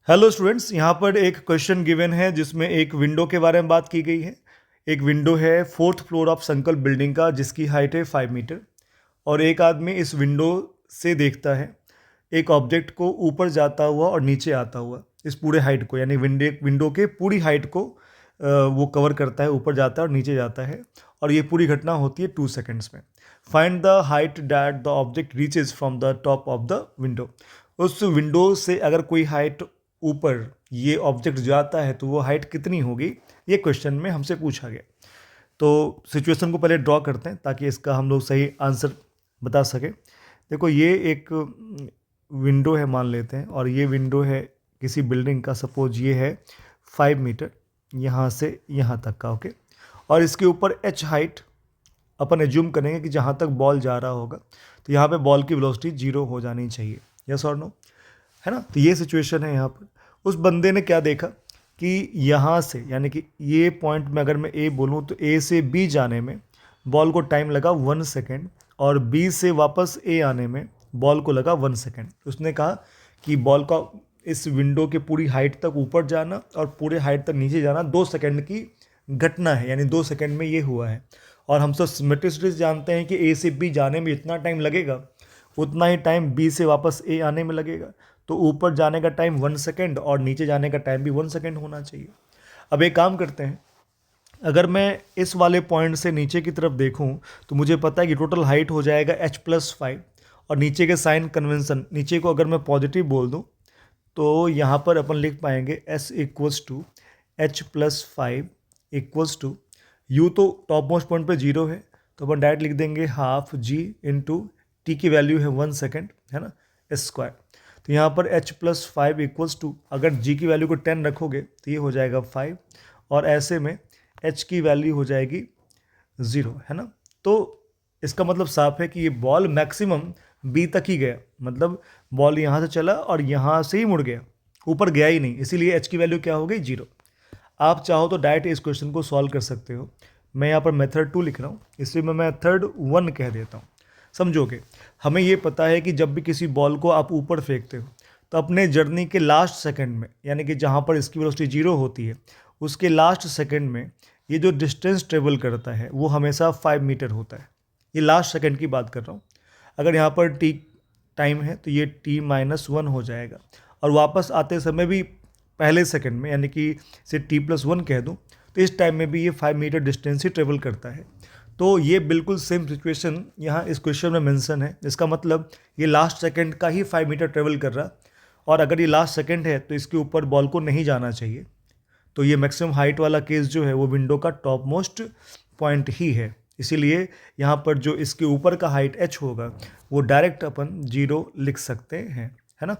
Hello students, यहाँ पर एक क्वेश्चन गिवन है जिसमें एक विंडो के बारे में बात की गई है। एक विंडो है फोर्थ फ्लोर ऑफ संकल्प बिल्डिंग का, जिसकी हाइट है 5 मीटर। और एक आदमी इस विंडो से देखता है एक ऑब्जेक्ट को ऊपर जाता हुआ और नीचे आता हुआ। इस पूरे हाइट को, यानी विंडो के पूरी हाइट को वो कवर करता है, ऊपर जाता है और नीचे जाता है। और ये पूरी घटना होती है 2 सेकेंड्स में। Find the height that the object reaches from the top of the window. उस विंडो से अगर कोई हाइट ऊपर ये ऑब्जेक्ट जाता है तो वो हाइट कितनी होगी, ये क्वेश्चन में हमसे पूछा गया। तो सिचुएशन को पहले ड्रॉ करते हैं ताकि इसका हम लोग सही आंसर बता सकें। देखो, ये एक विंडो है मान लेते हैं, और ये विंडो है किसी बिल्डिंग का। सपोज ये है 5 मीटर यहाँ से यहाँ तक का, ओके। और इसके ऊपर एच हाइट अपन एज्यूम करेंगे कि जहाँ तक बॉल जा रहा होगा, तो यहाँ पे बॉल की वेलोसिटी 0 हो जानी चाहिए। यस और नो, है ना। तो ये सिचुएशन है यहाँ पर। उस बंदे ने क्या देखा कि यहाँ से, यानी कि ये पॉइंट में अगर मैं ए बोलूँ तो ए से बी जाने में बॉल को टाइम लगा 1 सेकेंड, और बी से वापस ए आने में बॉल को लगा 1 सेकेंड। उसने कहा कि बॉल का इस विंडो के पूरी हाइट तक ऊपर जाना और पूरे हाइट तक नीचे जाना 2 सेकेंड की घटना है, यानी 2 सेकेंड में ये हुआ है। और हम सब मैथमेटिक्स जानते हैं कि ए से बी जाने में जितना टाइम लगेगा उतना ही टाइम बी से वापस ए आने में लगेगा। तो ऊपर जाने का टाइम 1 सेकेंड और नीचे जाने का टाइम भी 1 सेकेंड होना चाहिए। अब एक काम करते हैं, अगर मैं इस वाले पॉइंट से नीचे की तरफ देखूं तो मुझे पता है कि टोटल हाइट हो जाएगा h+5। और नीचे के साइन कन्वेंशन, नीचे को अगर मैं पॉजिटिव बोल दूं तो यहाँ पर अपन लिख पाएंगे s equals to h+5 equals to, u तो टॉप मोस्ट पॉइंट पे 0 है तो अपन डायरेक्ट लिख देंगे हाफ जी इंटू टी की वैल्यू है 1 सेकेंड, है ना, स्क्वायर। तो यहाँ पर h+5 इक्वल्स टू, अगर g की वैल्यू को 10 रखोगे तो ये हो जाएगा 5, और ऐसे में h की वैल्यू हो जाएगी 0, है ना। तो इसका मतलब साफ है कि ये बॉल मैक्सिमम b तक ही गया, मतलब बॉल यहाँ से चला और यहाँ से ही मुड़ गया, ऊपर गया ही नहीं, इसीलिए h की वैल्यू क्या हो गई, 0। आप चाहो तो डायरेक्ट इस क्वेश्चन को सॉल्व कर सकते हो। मैं यहाँ पर मेथड 2 लिख रहा हूँ, इसलिए मैं मेथड 1 कह देता हूँ। समझोगे, हमें ये पता है कि जब भी किसी बॉल को आप ऊपर फेंकते हो तो अपने जर्नी के लास्ट सेकंड में, यानी कि जहाँ पर इसकी वेलोसिटी 0 होती है उसके लास्ट सेकंड में ये जो डिस्टेंस ट्रेवल करता है वो हमेशा 5 मीटर होता है। ये लास्ट सेकंड की बात कर रहा हूँ। अगर यहाँ पर टी टाइम है तो ये t-1 हो जाएगा, और वापस आते समय भी पहले सेकंड में, यानी कि इसे t+1 कह दूँ, तो इस टाइम में भी ये 5 मीटर डिस्टेंस ही ट्रेवल करता है। तो ये बिल्कुल सेम सिचुएशन यहाँ इस क्वेश्चन में मेंशन है। इसका मतलब ये लास्ट सेकंड का ही 5 मीटर ट्रेवल कर रहा, और अगर ये लास्ट सेकंड है तो इसके ऊपर बॉल को नहीं जाना चाहिए। तो ये मैक्सिमम हाइट वाला केस जो है वो विंडो का टॉप मोस्ट पॉइंट ही है, इसीलिए यहाँ पर जो इसके ऊपर का हाइट h होगा वो डायरेक्ट अपन 0 लिख सकते हैं, है ना।